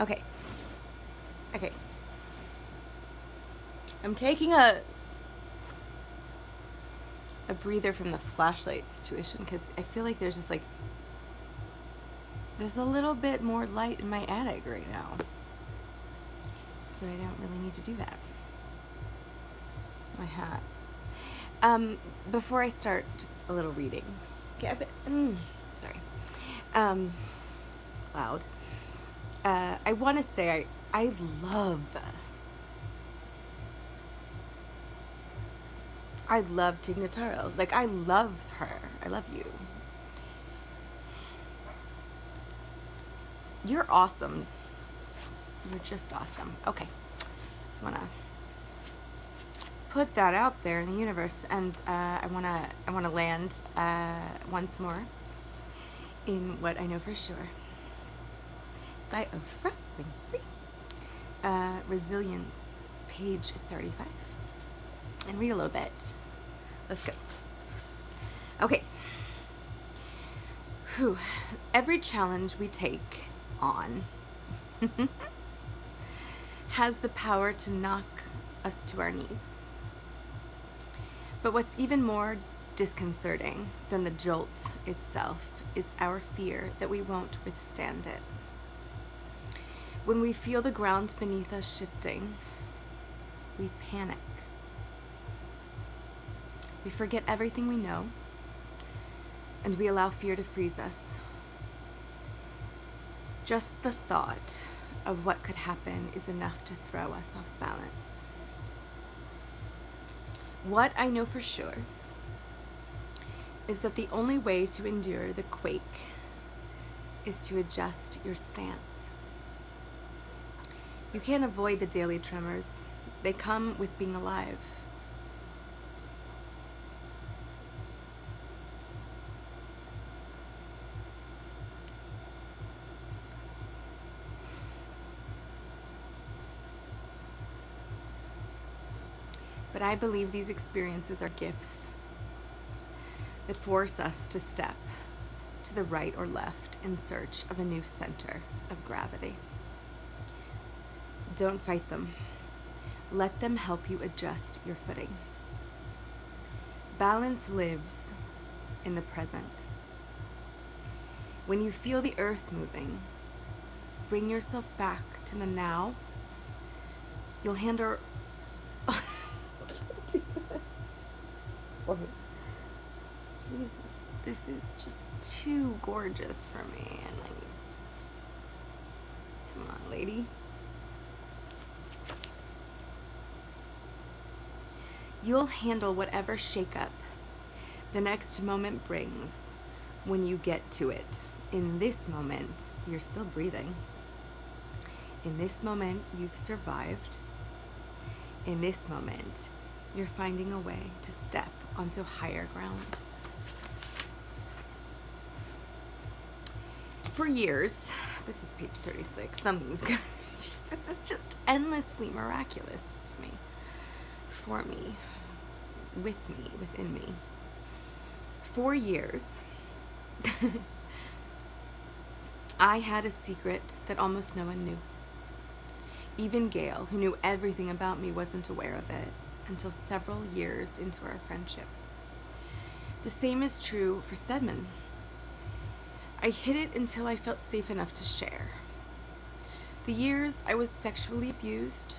Okay. Okay. I'm taking a breather from the flashlight situation because I feel like there's just like there's a little bit more light in my attic right now, so I don't really need to do that. My hat. Before I start, just a little reading. Okay, sorry. Loud. I want to say I love Tig Notaro. Like, I love her. I love you. You're awesome. You're just awesome. Okay. Just want to put that out there in the universe, and I want to land once more in what I know for sure by Oprah Winfrey. Resilience, page 35, and read a little bit. Let's go. Okay. Whew. Every challenge we take on has the power to knock us to our knees. But what's even more disconcerting than the jolt itself is our fear that we won't withstand it. When we feel the ground beneath us shifting, we panic. We forget everything we know, and we allow fear to freeze us. Just the thought of what could happen is enough to throw us off balance. What I know for sure is that the only way to endure the quake is to adjust your stance. You can't avoid the daily tremors. They come with being alive. But I believe these experiences are gifts that force us to step to the right or left in search of a new center of gravity. Don't fight them. Let them help you adjust your footing. Balance lives in the present. When you feel the earth moving, bring yourself back to the now. You'll handle Jesus, this is just too gorgeous for me. And come on, lady. You'll handle whatever shakeup the next moment brings when you get to it. In this moment, you're still breathing. In this moment, you've survived. In this moment, you're finding a way to step onto higher ground. For years, this is page 36, something's good. This is just endlessly miraculous to me, for me, with me, within me. 4 years, I had a secret that almost no one knew. Even Gail, who knew everything about me, wasn't aware of it until several years into our friendship. The same is true for Stedman. I hid it until I felt safe enough to share. The years I was sexually abused,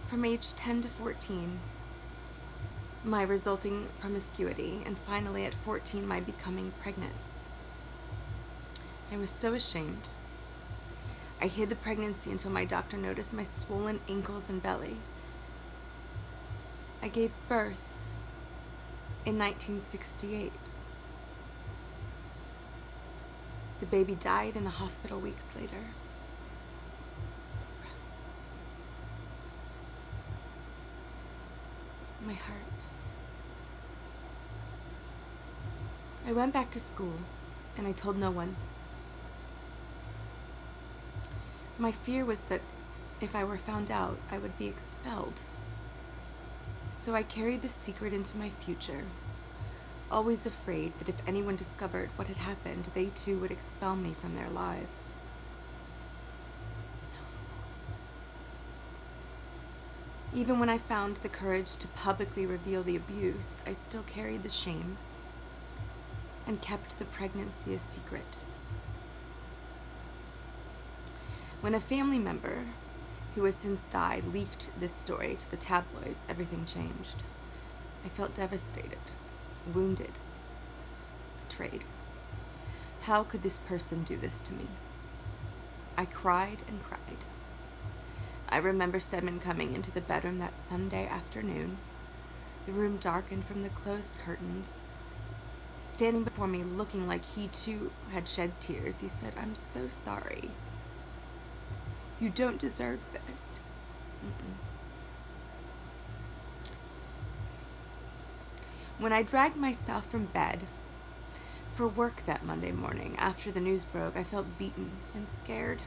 from age 10 to 14, my resulting promiscuity, and finally at 14, my becoming pregnant. I was so ashamed. I hid the pregnancy until my doctor noticed my swollen ankles and belly. I gave birth in 1968. The baby died in the hospital weeks later. My heart. I went back to school and I told no one. My fear was that if I were found out, I would be expelled. So I carried the secret into my future, always afraid that if anyone discovered what had happened, they too would expel me from their lives. Even when I found the courage to publicly reveal the abuse, I still carried the shame and kept the pregnancy a secret. When a family member, who has since died, leaked this story to the tabloids, everything changed. I felt devastated, wounded, betrayed. How could this person do this to me? I cried and cried. I remember Stedman coming into the bedroom that Sunday afternoon. The room darkened from the closed curtains. Standing before me, looking like he too had shed tears, he said, "I'm so sorry. You don't deserve this." When I dragged myself from bed for work that Monday morning after the news broke, I felt beaten and scared.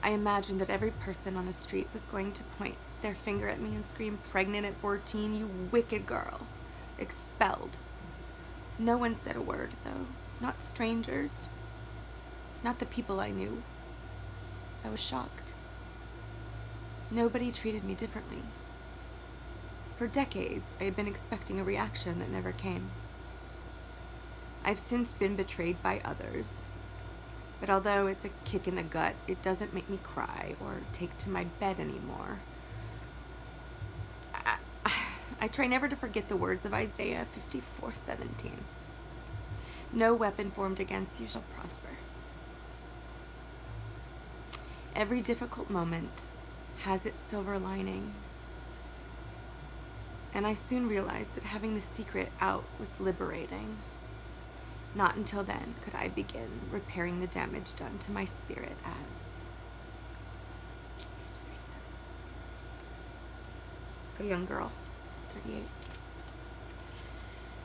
I imagined that every person on the street was going to point their finger at me and scream, "Pregnant at 14, you wicked girl. Expelled." No one said a word, though. Not strangers. Not the people I knew. I was shocked. Nobody treated me differently. For decades, I had been expecting a reaction that never came. I've since been betrayed by others, but although it's a kick in the gut, it doesn't make me cry or take to my bed anymore. I try never to forget the words of Isaiah 54:17. "No weapon formed against you shall prosper." Every difficult moment has its silver lining. And I soon realized that having the secret out was liberating. Not until then could I begin repairing the damage done to my spirit as a young girl, 38.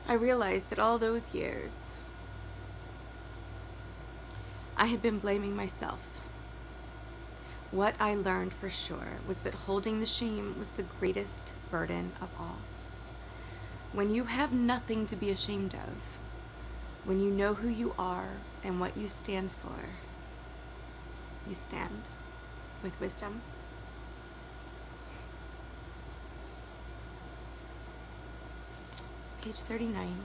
I realized that all those years I had been blaming myself. What I learned for sure was that holding the shame was the greatest burden of all. When you have nothing to be ashamed of, when you know who you are and what you stand for, you stand with wisdom. Page 39.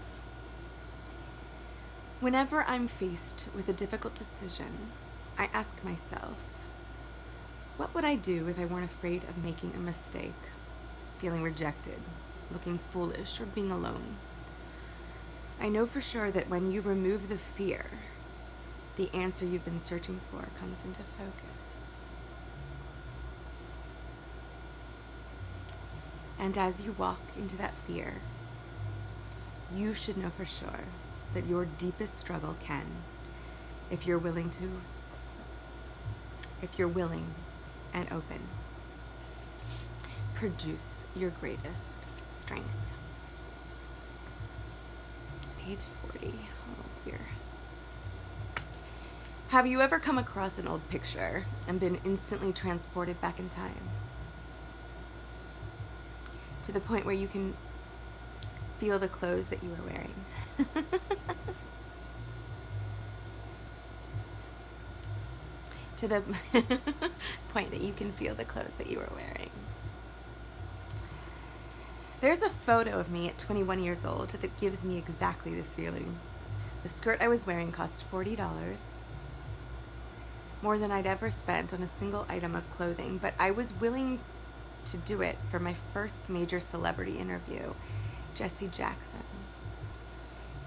Whenever I'm faced with a difficult decision, I ask myself, what would I do if I weren't afraid of making a mistake, feeling rejected, looking foolish, or being alone? I know for sure that when you remove the fear, the answer you've been searching for comes into focus. And as you walk into that fear, you should know for sure that your deepest struggle can, if you're willing and open, produce your greatest strength. Page 40. Oh dear. Have you ever come across an old picture and been instantly transported back in time? To the point where you can feel the clothes that you were wearing. To the point that you can feel the clothes that you were wearing. There's a photo of me at 21 years old that gives me exactly this feeling. The skirt I was wearing cost $40, more than I'd ever spent on a single item of clothing, but I was willing to do it for my first major celebrity interview, Jesse Jackson.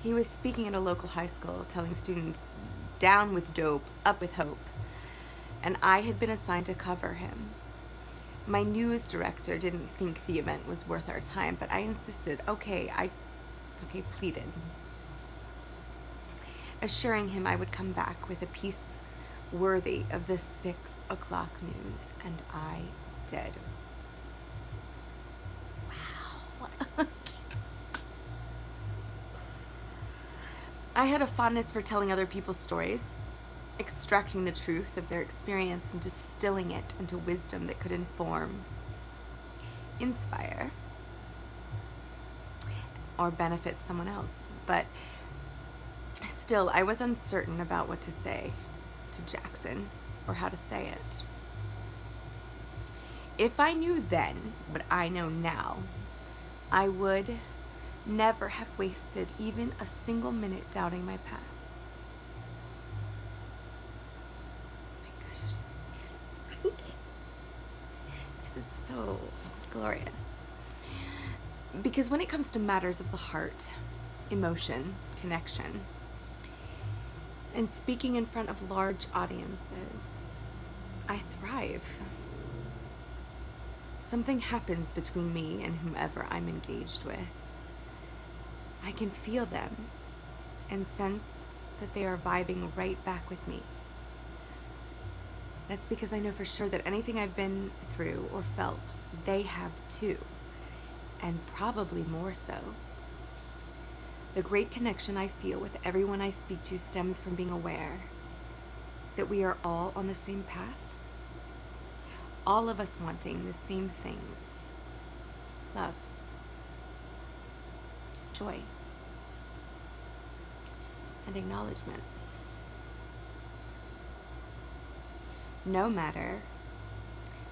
He was speaking at a local high school, telling students, "Down with dope, up with hope." And I had been assigned to cover him. My news director didn't think the event was worth our time, but I insisted, pleaded, assuring him I would come back with a piece worthy of the 6 o'clock news, and I did. Wow. I had a fondness for telling other people's stories, extracting the truth of their experience and distilling it into wisdom that could inform, inspire, or benefit someone else. But still, I was uncertain about what to say to Jackson or how to say it. If I knew then what I know now, I would never have wasted even a single minute doubting my path. My goodness. This is so glorious. Because when it comes to matters of the heart, emotion, connection, and speaking in front of large audiences, I thrive. Something happens between me and whomever I'm engaged with. I can feel them and sense that they are vibing right back with me. That's because I know for sure that anything I've been through or felt, they have too, and probably more so. The great connection I feel with everyone I speak to stems from being aware that we are all on the same path. All of us wanting the same things: love, joy, and acknowledgement. No matter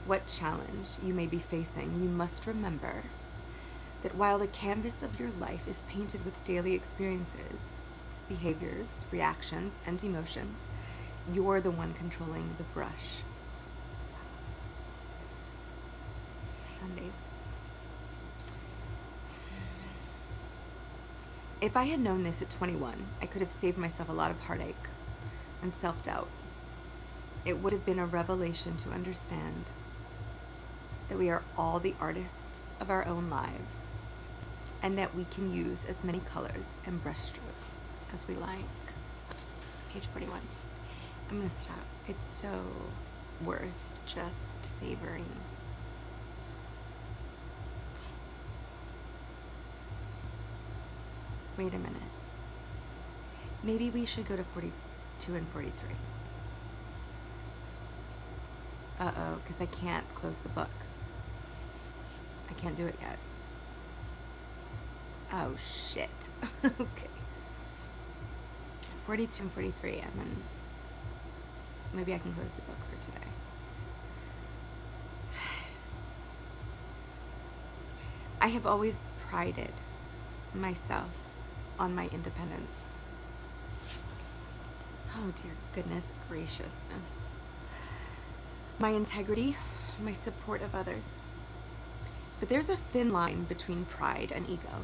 what challenge you may be facing, you must remember that while the canvas of your life is painted with daily experiences, behaviors, reactions, and emotions, you're the one controlling the brush. Sundays. If I had known this at 21, I could have saved myself a lot of heartache and self-doubt. It would have been a revelation to understand that we are all the artists of our own lives, and that we can use as many colors and brushstrokes as we like. Page 41. I'm gonna stop. It's so worth just savoring. Wait a minute. Maybe we should go to 42 and 43. Uh-oh, because I can't close the book. I can't do it yet. Oh, shit. Okay. 42 and 43, and then maybe I can close the book for today. I have always prided myself on my independence. Oh, dear goodness graciousness. My integrity, my support of others. But there's a thin line between pride and ego.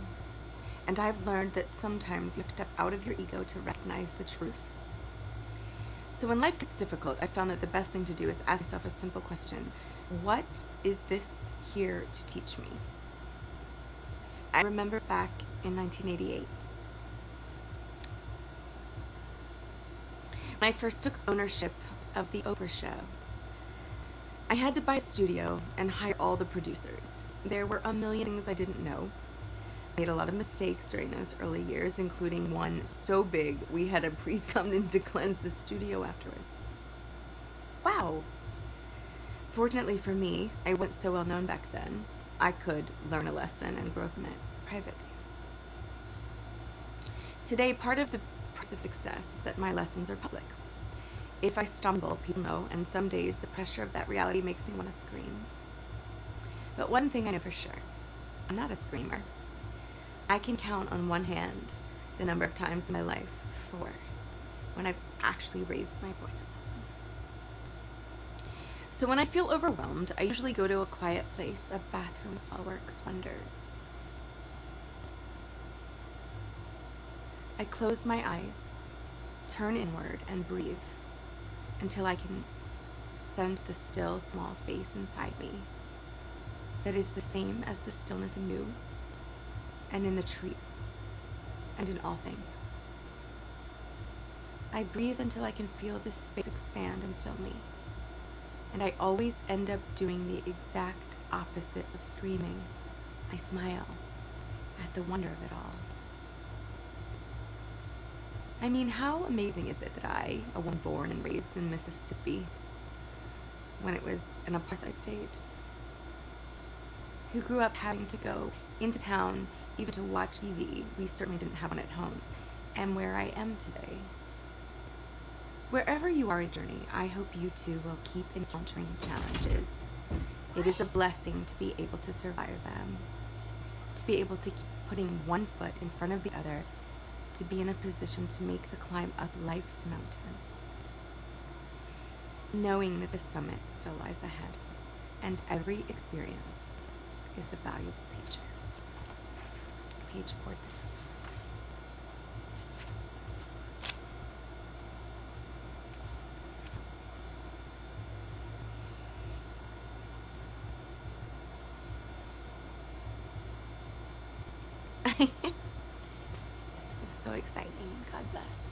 And I've learned that sometimes you have to step out of your ego to recognize the truth. So when life gets difficult, I found that the best thing to do is ask myself a simple question: what is this here to teach me? I remember back in 1988, when I first took ownership of the Oprah show. I had to buy a studio and hire all the producers. There were a million things I didn't know. I made a lot of mistakes during those early years, including one so big we had a priest come in to cleanse the studio afterward. Wow! Fortunately for me, I wasn't so well known back then. I could learn a lesson and grow from it privately. Today, part of the process of success is that my lessons are public. If I stumble, people know, and some days the pressure of that reality makes me want to scream. But one thing I know for sure: I'm not a screamer. I can count on one hand the number of times in my life, 4, when I've actually raised my voice at someone. So when I feel overwhelmed, I usually go to a quiet place. A bathroom stall works wonders. I close my eyes, turn inward, and breathe until I can sense the still, small space inside me that is the same as the stillness in you and in the trees and in all things. I breathe until I can feel this space expand and fill me. And I always end up doing the exact opposite of screaming. I smile at the wonder of it all. I mean, how amazing is it that I, a woman born and raised in Mississippi, when it was an apartheid state, who grew up having to go into town even to watch TV, we certainly didn't have one at home, am where I am today. Wherever you are in your journey, I hope you too will keep encountering challenges It is a blessing to be able to survive them, to be able to keep putting one foot in front of the other, to be in a position to make the climb up life's mountain, knowing that the summit still lies ahead, and every experience is a valuable teacher. Page 4. This is so exciting. God bless.